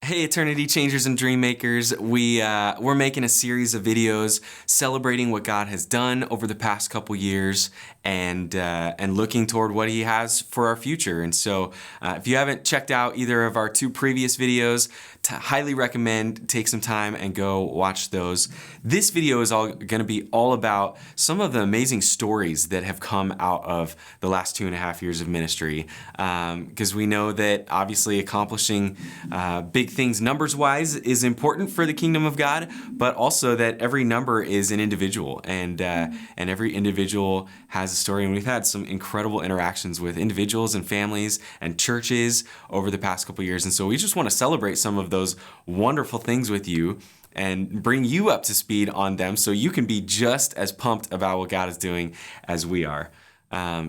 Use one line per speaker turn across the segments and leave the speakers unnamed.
Hey, Eternity Changers and Dream Makers. We're making a series of videos celebrating what God has done over the past couple years and looking toward what He has for our future. And so if you haven't checked out either of our two previous videos, highly recommend take some time and go watch those. This video is going to be all about some of the amazing stories that have come out of the last 2.5 years of ministry, because we know that obviously accomplishing big things numbers-wise is important for the kingdom of God, but also that every number is an individual, and every individual has a story. And we've had some incredible interactions with individuals and families and churches over the past couple years, and so we just want to celebrate some of those wonderful things with you and bring you up to speed on them so you can be just as pumped about what God is doing as we are.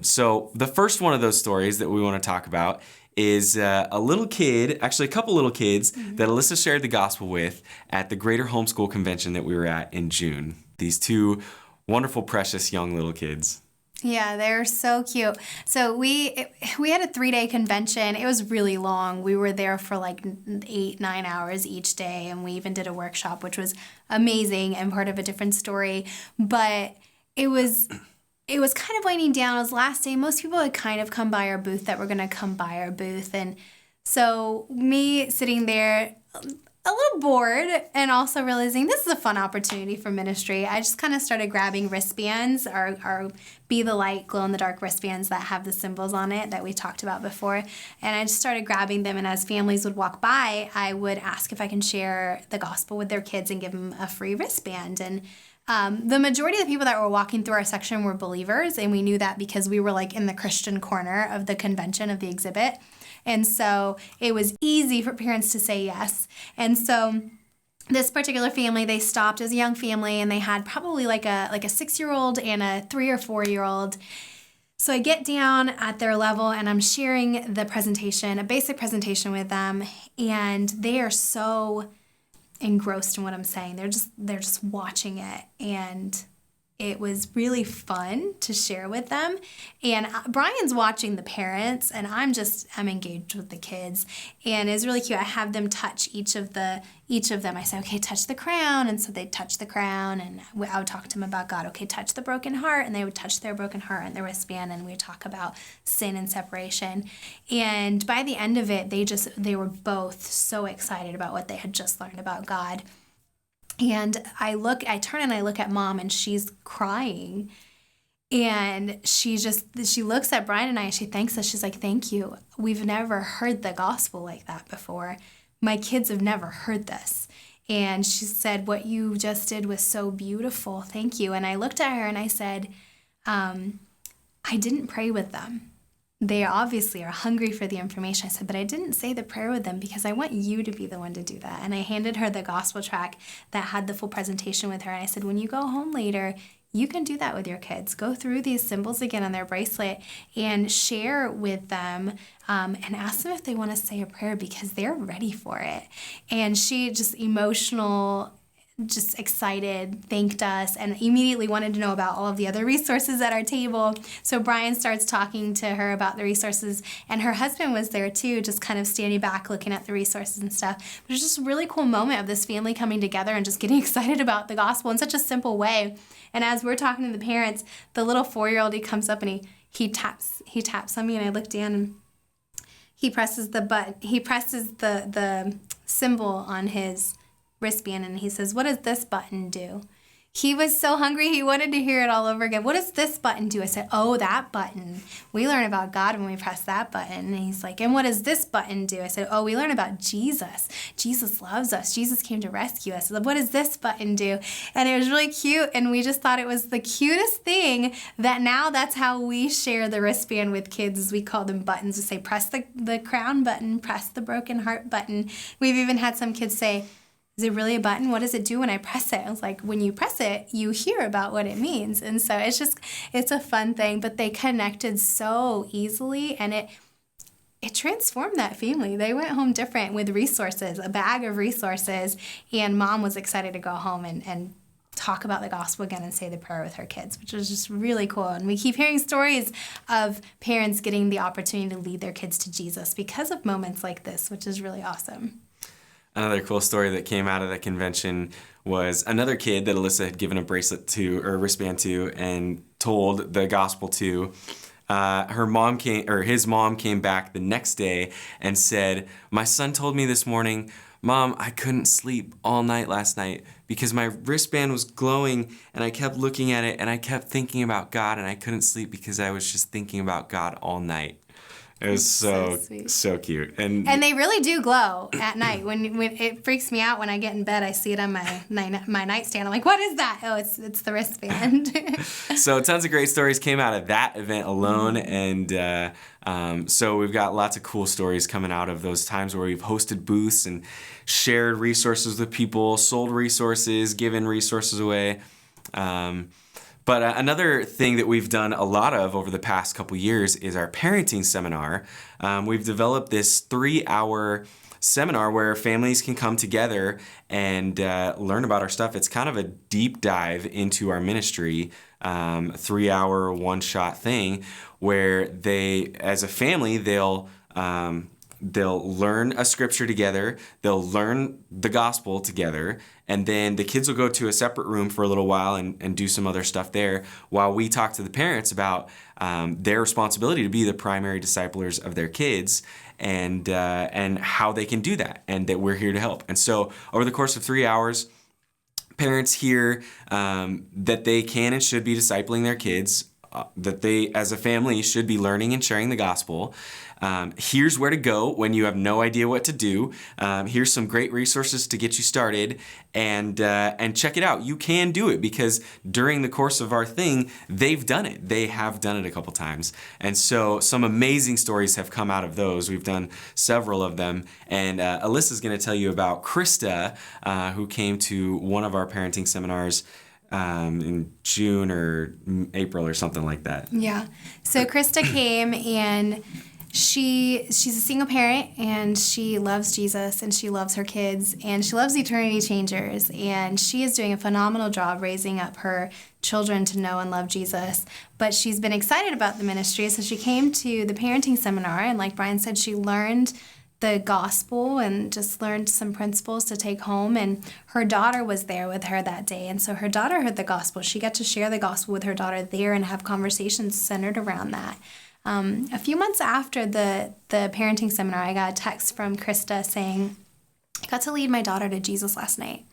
So the first one of those stories that we want to talk about is a little kid, actually a couple little kids that Alyssa shared the gospel with at the Greater Homeschool Convention that we were at in June. These two wonderful, precious young little kids.
Yeah, they're so cute. So we had a 3-day convention. It was really long. We were there for like 8-9 hours each day, and we even did a workshop, which was amazing and part of a different story. But it was kind of winding down. It was last day. Most people had kind of come by our booth that were going to come by our booth. And so me sitting there a little bored and also realizing this is a fun opportunity for ministry, I just kind of started grabbing wristbands, our Be the Light glow-in-the-dark wristbands that have the symbols on it that we talked about before. And I just started grabbing them, and as families would walk by, I would ask if I can share the gospel with their kids and give them a free wristband. And the majority of the people that were walking through our section were believers, and we knew that because we were like in the Christian corner of the convention, of the exhibit. And so it was easy for parents to say yes. And so this particular family, they stopped as a young family, and they had probably like a 6-year-old and a 3 or 4-year-old. So I get down at their level, and I'm sharing the presentation, a basic presentation with them, and they are so engrossed in what I'm saying. They're just watching it, and it was really fun to share with them. And Brian's watching the parents, and I'm engaged with the kids. And it's really cute. I have them touch each of them. I say, okay, touch the crown. And so they'd touch the crown, and I would talk to them about God. Okay, touch the broken heart. And they would touch their broken heart and their wristband, and we'd talk about sin and separation. And by the end of it, they were both so excited about what they had just learned about God. And I turn and I look at Mom, and she's crying. And she looks at Brian and I, and she thanks us. She's like, thank you. We've never heard the gospel like that before. My kids have never heard this. And she said, what you just did was so beautiful. Thank you. And I looked at her and I said, I didn't pray with them. They obviously are hungry for the information. I said, but I didn't say the prayer with them because I want you to be the one to do that. And I handed her the gospel track that had the full presentation with her. And I said, when you go home later, you can do that with your kids. Go through these symbols again on their bracelet and share with them, and ask them if they want to say a prayer because they're ready for it. And she just emotional, just excited, thanked us, and immediately wanted to know about all of the other resources at our table. So Brian starts talking to her about the resources, and her husband was there too, just kind of standing back looking at the resources and stuff. It was just a really cool moment of this family coming together and just getting excited about the gospel in such a simple way. And as we're talking to the parents, the little 4-year-old, he comes up and he taps on me, and I look down, and he presses the button. He presses the symbol on his wristband, and he says, what does this button do? He was so hungry, he wanted to hear it all over again. What does this button do? I said, oh, that button. We learn about God when we press that button. And he's like, and what does this button do? I said, oh, we learn about Jesus. Jesus loves us. Jesus came to rescue us. What does this button do? And it was really cute, and we just thought it was the cutest thing that now that's how we share the wristband with kids, is we call them buttons. We say, press the crown button, press the broken heart button. We've even had some kids say, is it really a button? What does it do when I press it? I was like, when you press it, you hear about what it means. And so it's a fun thing, but they connected so easily, and it transformed that family. They went home different with resources, a bag of resources, and Mom was excited to go home and talk about the gospel again and say the prayer with her kids, which was just really cool. And we keep hearing stories of parents getting the opportunity to lead their kids to Jesus because of moments like this, which is really awesome.
Another cool story that came out of that convention was another kid that Alyssa had given a bracelet to, or a wristband to, and told the gospel to. His mom came back the next day and said, "My son told me this morning, Mom, I couldn't sleep all night last night because my wristband was glowing and I kept looking at it and I kept thinking about God and I couldn't sleep because I was just thinking about God all night." It was so cute. And
they really do glow at night. When it freaks me out when I get in bed, I see it on my nightstand. I'm like, what is that? Oh, it's the wristband.
So tons of great stories came out of that event alone. And so we've got lots of cool stories coming out of those times where we've hosted booths and shared resources with people, sold resources, given resources away. But another thing that we've done a lot of over the past couple years is our parenting seminar. We've developed this 3-hour seminar where families can come together and learn about our stuff. It's kind of a deep dive into our ministry, 3-hour one-shot thing where they, as a family, they'll learn a scripture together, they'll learn the gospel together, and then the kids will go to a separate room for a little while and do some other stuff there while we talk to the parents about their responsibility to be the primary disciplers of their kids and how they can do that, and that we're here to help. And so over the course of 3 hours, parents hear that they can and should be discipling their kids, that they, as a family, should be learning and sharing the gospel. Here's where to go when you have no idea what to do. Here's some great resources to get you started, and check it out. You can do it because during the course of our thing, they've done it. They have done it a couple times. And so some amazing stories have come out of those. We've done several of them. And Alyssa's going to tell you about Christa, who came to one of our parenting seminars in June or April or something like that.
Yeah. So Christa came, and she's a single parent, and she loves Jesus, and she loves her kids, and she loves Eternity Changers, and she is doing a phenomenal job raising up her children to know and love Jesus. But she's been excited about the ministry, so she came to the parenting seminar, and like Brian said, she learned the gospel and just learned some principles to take home. And her daughter was there with her that day. And so her daughter heard the gospel. She got to share the gospel with her daughter there and have conversations centered around that. A few months after the parenting seminar, I got a text from Christa saying, I got to lead my daughter to Jesus last night.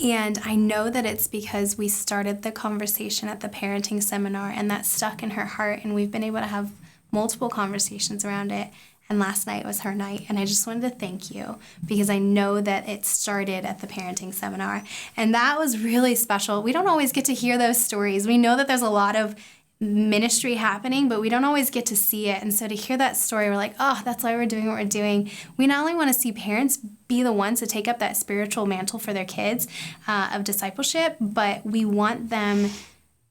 And I know that it's because we started the conversation at the parenting seminar, and that stuck in her heart. And we've been able to have multiple conversations around it. And last night was her night. And I just wanted to thank you because I know that it started at the parenting seminar. And that was really special. We don't always get to hear those stories. We know that there's a lot of ministry happening, but we don't always get to see it. And so to hear that story, we're like, oh, that's why we're doing what we're doing. We not only want to see parents be the ones to take up that spiritual mantle for their kids of discipleship, but we want them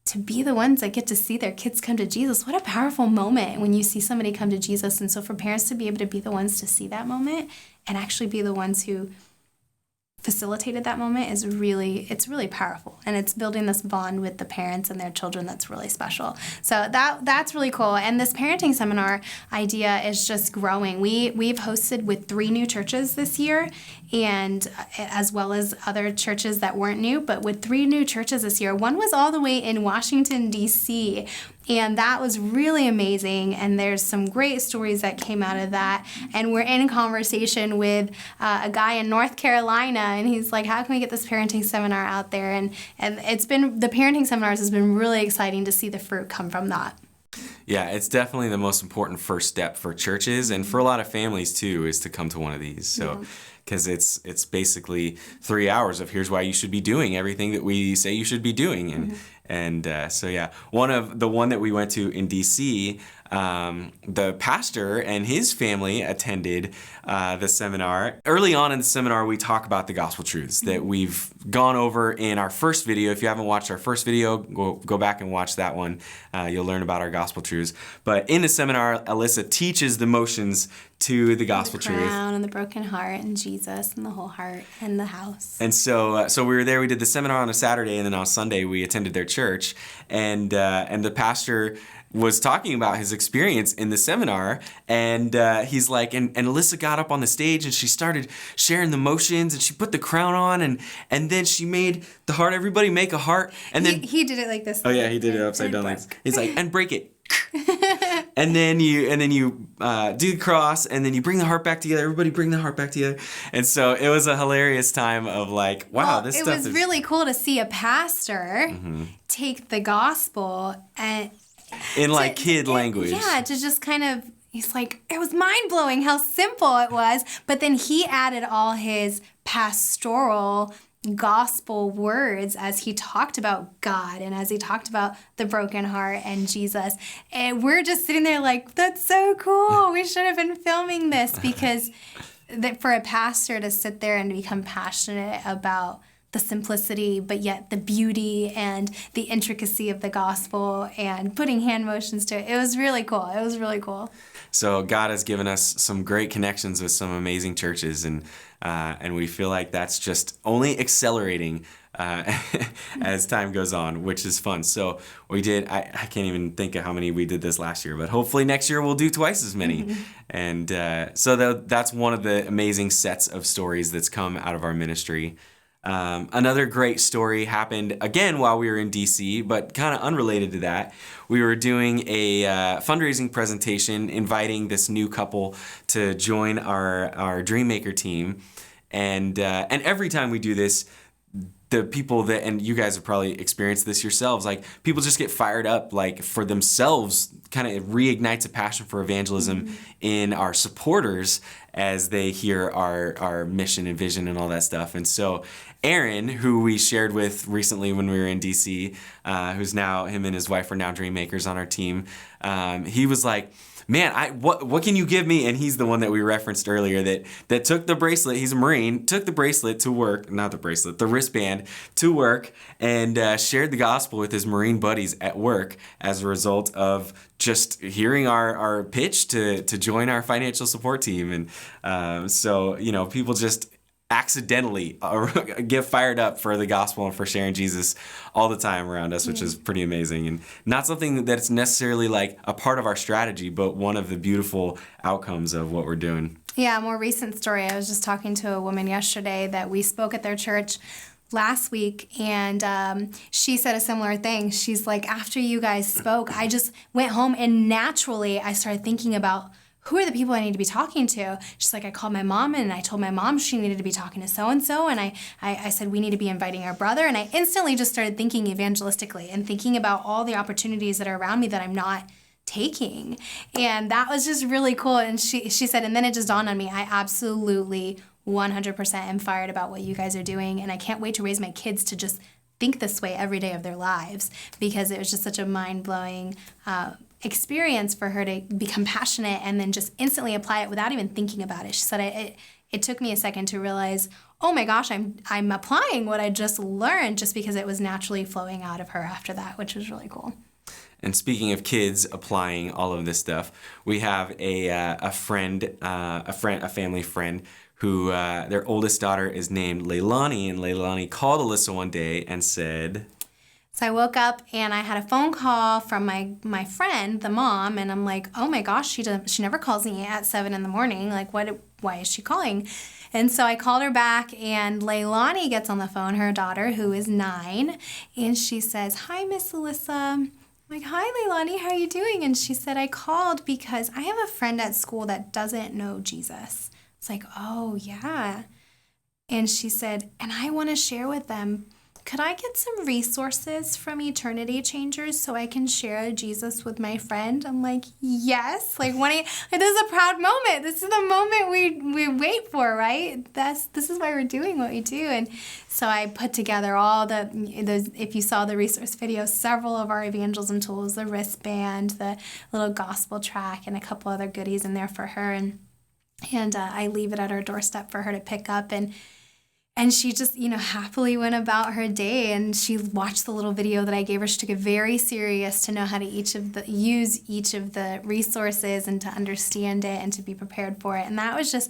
to be the ones that get to see their kids come to Jesus. What a powerful moment when you see somebody come to Jesus. And so for parents to be able to be the ones to see that moment and actually be the ones who facilitated that moment it's really powerful, and it's building this bond with the parents and their children that's really special. So that's really cool. And this parenting seminar idea is just growing. We've hosted with 3 new churches this year, and as well as other churches that weren't new, but with 3 new churches this year. One was all the way in Washington, D.C., and that was really amazing, and there's some great stories that came out of that. And we're in conversation with a guy in North Carolina, and he's like, how can we get this parenting seminar out there? And it's been, the parenting seminars has been really exciting to see the fruit come from that.
Yeah, it's definitely the most important first step for churches and for a lot of families too, is to come to one of these. So, because it's basically 3 hours of here's why you should be doing everything that we say you should be doing. And so yeah, one that we went to in DC, the pastor and his family attended the seminar. Early on in the seminar, we talk about the gospel truths that we've gone over in our first video. If you haven't watched our first video, go back and watch that one. You'll learn about our gospel truths. But in the seminar, Alyssa teaches the motions to the gospel truth. The
crown and the broken heart and Jesus and the whole heart and the house.
And so we were there. We did the seminar on a Saturday, and then on Sunday we attended their church. And the pastor was talking about his experience in the seminar, and he's like, and Alyssa got up on the stage and she started sharing the motions, and she put the crown on, and then she made the heart. Everybody make a heart, and then
he did it like this.
Oh yeah, he did it upside down. Like, he's like, and break it. And then you do the cross, and then you bring the heart back together. Everybody bring the heart back together. And so it was a hilarious time of like, wow, this stuff is...
It was really cool to see a pastor take the gospel and...
in like kid language.
Yeah, to just kind of... He's like, it was mind-blowing how simple it was. But then he added all his pastoral gospel words as he talked about God and as he talked about the broken heart and Jesus. And we're just sitting there like, that's so cool. We should have been filming this, because for a pastor to sit there and become passionate about the simplicity, but yet the beauty and the intricacy of the gospel and putting hand motions to it. It was really cool. It was really cool.
So God has given us some great connections with some amazing churches, and we feel like that's just only accelerating as time goes on, which is fun. So we did, I can't even think of how many we did this last year, but hopefully next year we'll do twice as many. And so that's one of the amazing sets of stories that's come out of our ministry. Another great story happened again while we were in DC, but kind of unrelated to that. We were doing a fundraising presentation inviting this new couple to join our Dreammaker team. And every time we do this, the people that, and you guys have probably experienced this yourselves, like people just get fired up, like for themselves, kind of reignites a passion for evangelism in our supporters as they hear our mission and vision and all that stuff. And so Aaron, who we shared with recently when we were in DC, who's now, him and his wife are now Dreammakers on our team, he was like, man, what can you give me? And he's the one that we referenced earlier that took the bracelet. He's a Marine, took the bracelet to work, not the bracelet, the wristband to work, and shared the gospel with his Marine buddies at work as a result of just hearing our pitch to join our financial support team. And so, people just accidentally get fired up for the gospel and for sharing Jesus all the time around us, which is pretty amazing, and not something that's necessarily like a part of our strategy, but one of the beautiful outcomes of what we're doing.
Yeah, a more recent story. I was just talking to a woman yesterday that we spoke at their church last week, and she said a similar thing. She's like, after you guys spoke, I just went home and naturally I started thinking about who are the people I need to be talking to? She's like, I called my mom and I told my mom she needed to be talking to so-and-so, and I said we need to be inviting our brother, and I instantly just started thinking evangelistically and thinking about all the opportunities that are around me that I'm not taking. And that was just really cool. And she said, and then it just dawned on me, I absolutely 100% am fired about what you guys are doing, and I can't wait to raise my kids to just think this way every day of their lives, because it was just such a mind-blowing experience for her to become passionate and then just instantly apply it without even thinking about it. She said it took me a second to realize, oh my gosh, I'm applying what I just learned, just because it was naturally flowing out of her after that, which was really cool.
And speaking of kids applying all of this stuff, we have a family friend who their oldest daughter is named Lailani, and Lailani called Alyssa one day and said...
So I woke up and I had a phone call from my friend, the mom, and I'm like, oh my gosh, she never calls me at 7 a.m. Like, why is she calling? And so I called her back, and Lailani gets on the phone, her daughter, who is 9, and she says, hi, Miss Alyssa. I'm like, hi, Lailani, how are you doing? And she said, I called because I have a friend at school that doesn't know Jesus. It's like, oh, yeah. And she said, and I want to share with them, could I get some resources from Eternity Changers so I can share Jesus with my friend? I'm like, yes. Like, this is a proud moment. This is the moment we wait for, right? This is why we're doing what we do. And so I put together all those, if you saw the resource video, several of our evangelism tools, the wristband, the little gospel track, and a couple other goodies in there for her. And I leave it at her doorstep for her to pick up. And she just, happily went about her day, and she watched the little video that I gave her. She took it very serious to know how to use each of the resources and to understand it and to be prepared for it. And that was just,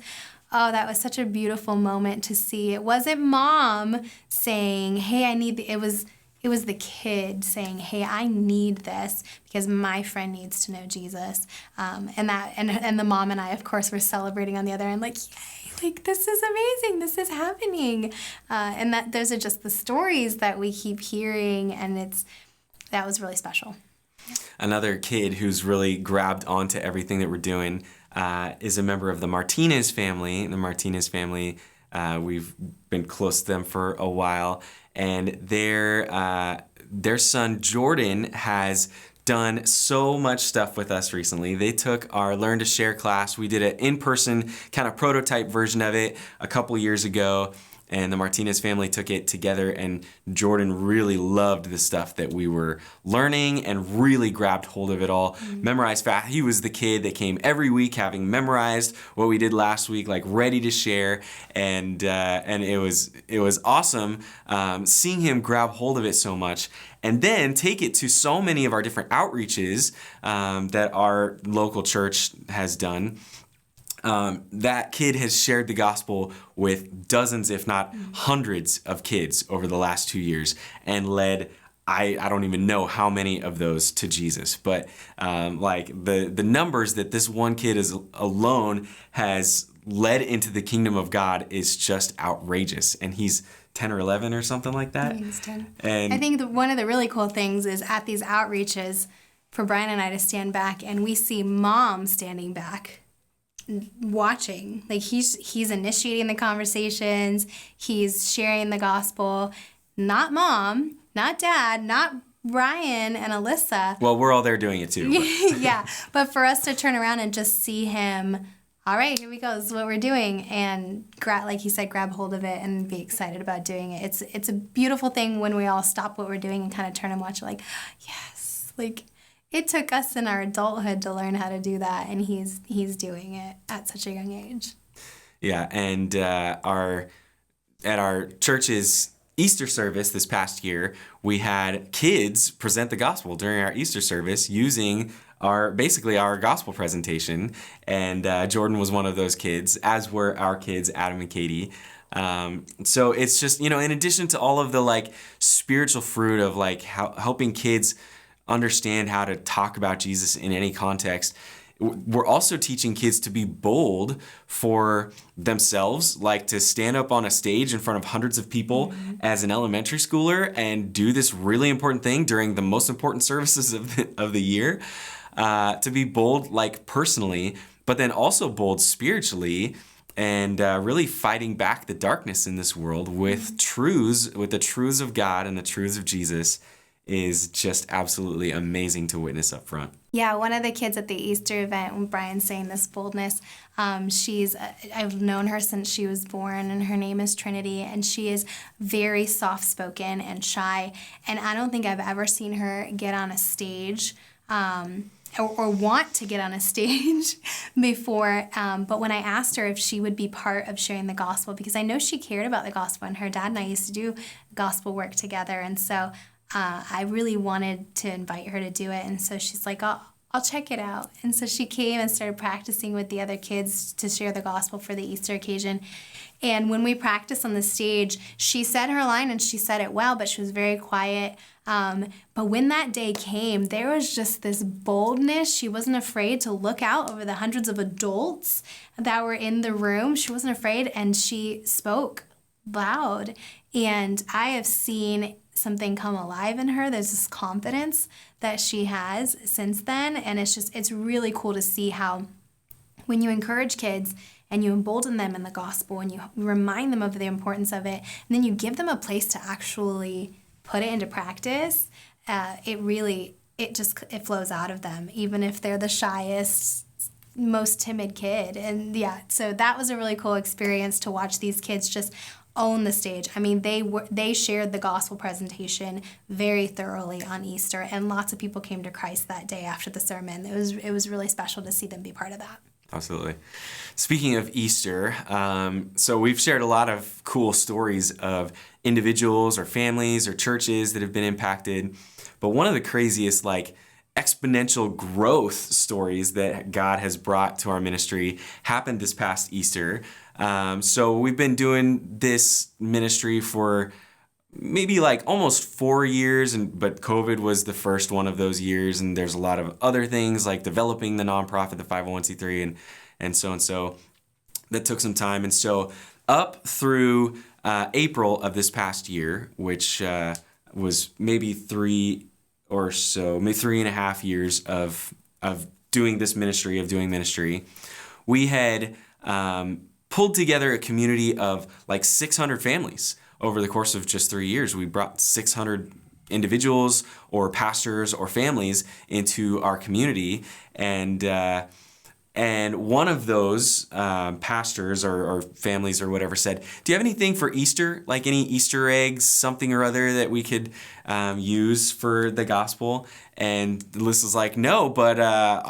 that was such a beautiful moment to see. It wasn't mom saying, hey, it was it was the kid saying, "Hey, I need this because my friend needs to know Jesus," and the mom and I, of course, were celebrating on the other end, like, "Yay! Like this is amazing! This is happening!" And that those are just the stories that we keep hearing, and that was really special.
Another kid who's really grabbed onto everything that we're doing is a member of the Martinez family. The Martinez family, we've been close to them for a while, and their son Jordan has done so much stuff with us recently. They took our Learn to Share class. We did an in-person kind of prototype version of it a couple years ago, and the Martinez family took it together, and Jordan really loved the stuff that we were learning and really grabbed hold of it all. Memorized fast. He was the kid that came every week having memorized what we did last week, like ready to share, and it was awesome seeing him grab hold of it so much, and then take it to so many of our different outreaches that our local church has done. That kid has shared the gospel with dozens, if not hundreds of kids over the last 2 years, and led, I don't even know how many of those to Jesus. But like the numbers that this one kid is alone has led into the kingdom of God is just outrageous. And he's 10 or 11 or something like that.
I think he's 10.
And
I think one of the really cool things is at these outreaches for Brian and I to stand back, and we see mom standing back watching. Like he's initiating the conversations, he's sharing the gospel. Not mom, not dad, not Ryan and Alyssa.
well, we're all there doing it too. But.
Yeah, but for us to turn around and just see him, all right, here we go, this is what we're doing, and like he said, grab hold of it and be excited about doing it. It's a beautiful thing when we all stop what we're doing and kind of turn and watch it like, yes, like it took us in our adulthood to learn how to do that, and he's doing it at such a young age.
Yeah, and at our church's Easter service this past year, we had kids present the gospel during our Easter service using our gospel presentation, and Jordan was one of those kids, as were our kids, Adam and Katie. So it's just, in addition to all of the like spiritual fruit of like helping kids understand how to talk about Jesus in any context, we're also teaching kids to be bold for themselves, like to stand up on a stage in front of hundreds of people as an elementary schooler and do this really important thing during the most important services of the year, to be bold like personally, but then also bold spiritually, and really fighting back the darkness in this world with the truths of God and the truths of Jesus is just absolutely amazing to witness up front.
Yeah, one of the kids at the Easter event, when Brian's saying this boldness, I've known her since she was born, and her name is Trinity, and she is very soft-spoken and shy, and I don't think I've ever seen her get on a stage or want to get on a stage before, but when I asked her if she would be part of sharing the gospel, because I know she cared about the gospel, and her dad and I used to do gospel work together, and so I really wanted to invite her to do it, and so she's like, I'll check it out. And so she came and started practicing with the other kids to share the gospel for the Easter occasion. And when we practiced on the stage, she said her line and she said it well, but she was very quiet. But when that day came, there was just this boldness. She wasn't afraid to look out over the hundreds of adults that were in the room. She wasn't afraid, and she spoke loud. And I have seen something come alive in her. There's this confidence that she has since then, and it's really cool to see how when you encourage kids and you embolden them in the gospel and you remind them of the importance of it, and then you give them a place to actually put it into practice, it flows out of them, even if they're the shyest, most timid kid. And yeah, so that was a really cool experience to watch these kids just own the stage. I mean, they shared the gospel presentation very thoroughly on Easter, and lots of people came to Christ that day after the sermon. It was really special to see them be part of that.
Absolutely. Speaking of Easter, so we've shared a lot of cool stories of individuals or families or churches that have been impacted, but one of the craziest exponential growth stories that God has brought to our ministry happened this past Easter. So we've been doing this ministry for maybe like almost 4 years, but COVID was the first one of those years, and there's a lot of other things like developing the nonprofit, the 501c3, and so that took some time. And so up through April of this past year, which was maybe maybe 3.5 years of doing this ministry, doing ministry, we had pulled together a community of like 600 families over the course of just 3 years. We brought 600 individuals or pastors or families into our community, and one of those pastors or families or whatever said, "Do you have anything for Easter? Like any Easter eggs, something or other that we could use for the gospel?" And Liz was like, "No, but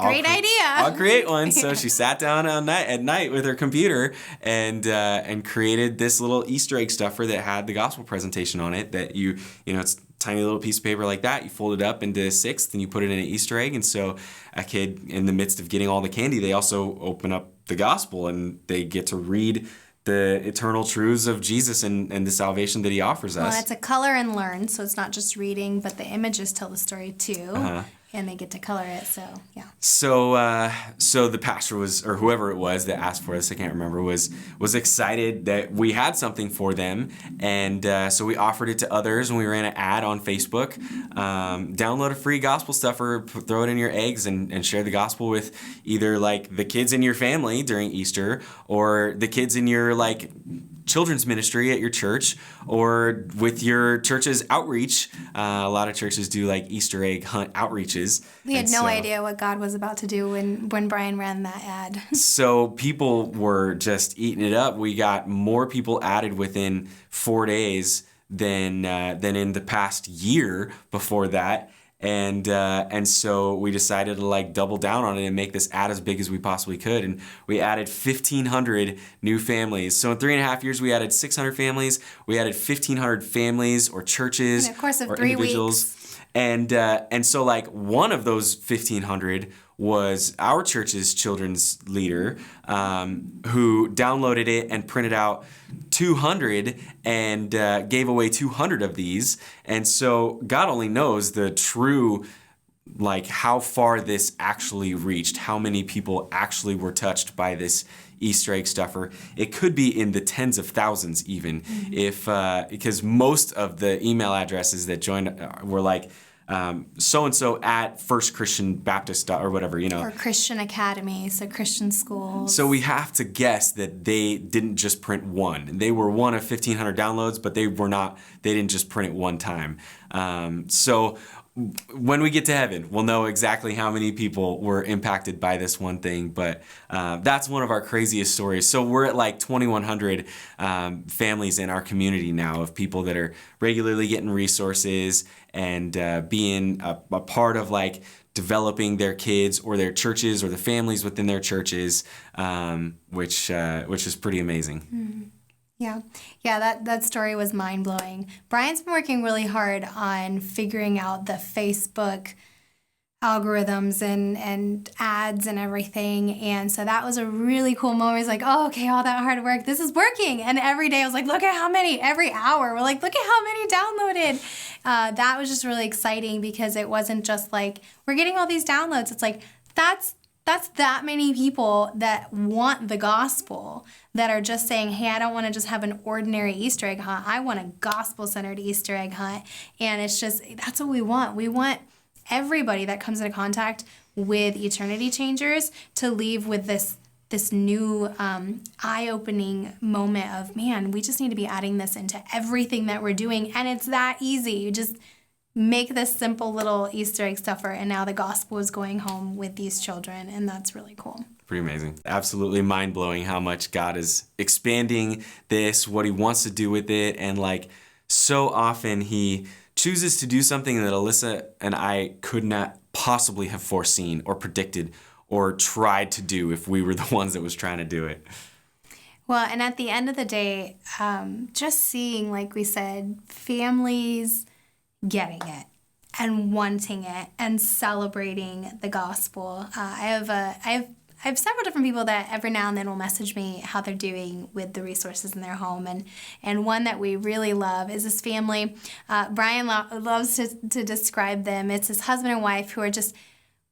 Great idea.
I'll create one." So she sat down at night with her computer and created this little Easter egg stuffer that had the gospel presentation on it. That it's a tiny little piece of paper like that. You fold it up into 1/6 and you put it in an Easter egg. And so a kid, in the midst of getting all the candy, they also open up the gospel and they get to read the eternal truths of Jesus and the salvation that he offers us.
Well, it's a color and learn, so it's not just reading, but the images tell the story too. And they get to color it, so yeah.
So the pastor was, or whoever it was that asked for this, I can't remember, was excited that we had something for them, and so we offered it to others, and we ran an ad on Facebook. Download a free gospel stuffer, throw it in your eggs, and share the gospel with either like the kids in your family during Easter, or the kids in your like children's ministry at your church, or with your church's outreach. A lot of churches do like Easter egg hunt outreaches.
We had no idea what God was about to do when Brian ran that ad.
So people were just eating it up. We got more people added within 4 days than in the past year before that. And so we decided to like double down on it and make this ad as big as we possibly could. And we added 1,500 new families. So in 3.5 years, we added 600 families. We added 1,500 families or churches
in the course of
or
3
individuals.
weeks.
And so like one of those 1,500 was our church's children's leader, who downloaded it and printed out 200 and gave away 200 of these. And so God only knows the true, like how far this actually reached, how many people actually were touched by this Easter egg stuffer. It could be in the tens of thousands even, because most of the email addresses that joined were like, so-and-so at First Christian Baptist or whatever,
Or Christian Academy, so Christian schools.
So we have to guess that they didn't just print one. They were one of 1,500 downloads, but they didn't just print it one time. So when we get to heaven, we'll know exactly how many people were impacted by this one thing, but that's one of our craziest stories. So we're at like 2,100 families in our community now of people that are regularly getting resources and being a part of like developing their kids or their churches or the families within their churches, which is pretty amazing.
Mm-hmm. Yeah, that story was mind-blowing. Brian's been working really hard on figuring out the Facebook algorithms and ads and everything. And so that was a really cool moment. He's like, oh, okay, all that hard work, this is working. And every day I was like, look at how many, every hour, we're like, look at how many downloaded. That was just really exciting because it wasn't just like, we're getting all these downloads. It's like, that's that many people that want the gospel, that are just saying, hey, I don't want to just have an ordinary Easter egg hunt. I want a gospel-centered Easter egg hunt. And it's just, that's what we want. We want everybody that comes into contact with Eternity Changers to leave with this new eye-opening moment of, man, we just need to be adding this into everything that we're doing. And it's that easy. You just make this simple little Easter egg stuffer, and now the gospel is going home with these children, and that's really cool.
Pretty amazing. Absolutely mind-blowing how much God is expanding this, what he wants to do with it, and like so often he chooses to do something that Alyssa and I could not possibly have foreseen or predicted or tried to do if we were the ones that was trying to do it.
Well, and at the end of the day, just seeing, like we said, families getting it and wanting it and celebrating the gospel. I have have several different people that every now and then will message me how they're doing with the resources in their home. And one that we really love is this family. Brian loves to describe them. It's his husband and wife who are just,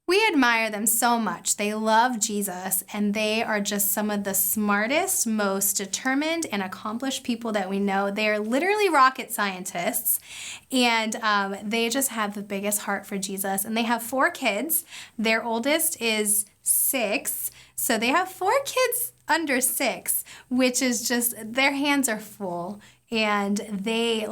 we admire them so much. They love Jesus, and they are just some of the smartest, most determined, and accomplished people that we know. They are literally rocket scientists, and they just have the biggest heart for Jesus. And they have 4 kids. Their oldest is 6, so they have 4 kids under 6, which is just, their hands are full. And they,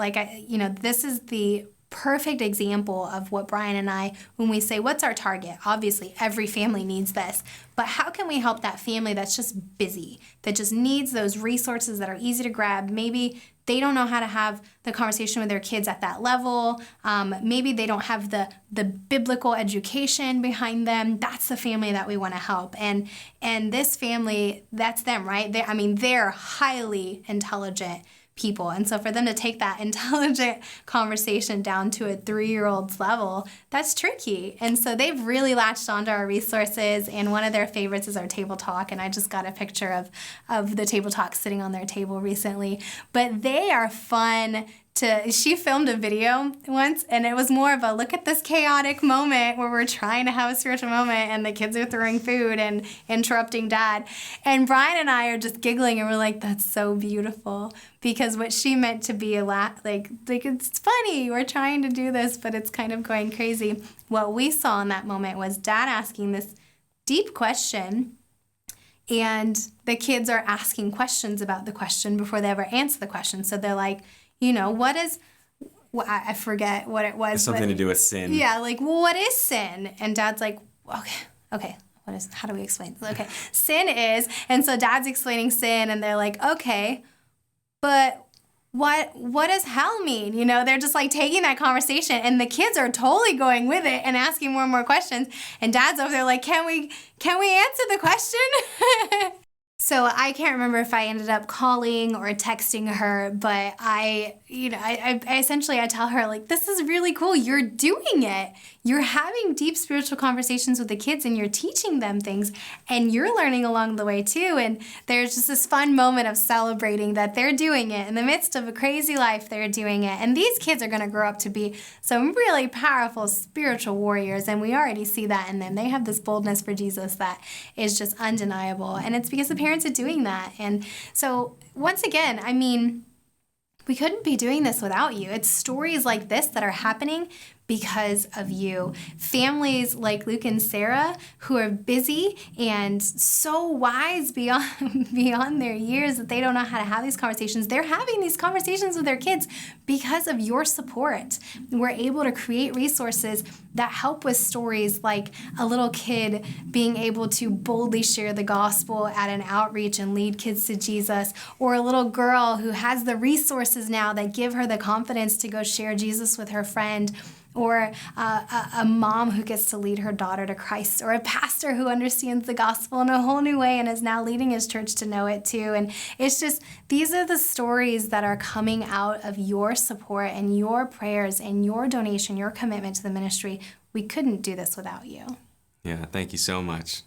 this is the perfect example of what Brian and I, when we say, what's our target? Obviously, every family needs this. But how can we help that family that's just busy, that just needs those resources that are easy to grab? Maybe they don't know how to have the conversation with their kids at that level. Maybe they don't have the biblical education behind them. That's the family that we want to help. And this family, that's them, right? They're highly intelligent people. And so for them to take that intelligent conversation down to a 3-year-old's level, that's tricky. And so they've really latched onto our resources, and one of their favorites is our table talk. And I just got a picture of the table talk sitting on their table recently. But they are fun. She filmed a video once, and it was more of a look at this chaotic moment where we're trying to have a spiritual moment and the kids are throwing food and interrupting dad. And Brian and I are just giggling, and we're like, that's so beautiful, because what she meant to be like it's funny, we're trying to do this, but it's kind of going crazy. What we saw in that moment was dad asking this deep question, and the kids are asking questions about the question before they ever answer the question. So they're like, I forget what it was.
It's something to do with sin.
Yeah, what is sin? And dad's like, okay, how do we explain? Okay, sin is, and so dad's explaining sin, and they're like, okay, but what does hell mean? They're just taking that conversation, and the kids are totally going with it and asking more and more questions. And dad's over there like, can we answer the question? So I can't remember if I ended up calling or texting her, but I essentially tell her, this is really cool. You're doing it. You're having deep spiritual conversations with the kids, and you're teaching them things, and you're learning along the way too. And there's just this fun moment of celebrating that they're doing it in the midst of a crazy life. They're doing it. And these kids are going to grow up to be some really powerful spiritual warriors. And we already see that in them. They have this boldness for Jesus that is just undeniable. And it's because the parents are doing that. And so once again, we couldn't be doing this without you. It's stories like this that are happening because of you. Families like Luke and Sarah, who are busy and so wise beyond their years that they don't know how to have these conversations. They're having these conversations with their kids because of your support. We're able to create resources that help with stories like a little kid being able to boldly share the gospel at an outreach and lead kids to Jesus, or a little girl who has the resources now that give her the confidence to go share Jesus with her friend, or a mom who gets to lead her daughter to Christ, or a pastor who understands the gospel in a whole new way and is now leading his church to know it too. And it's just, these are the stories that are coming out of your support and your prayers and your donation, your commitment to the ministry. We couldn't do this without you.
Yeah, thank you so much.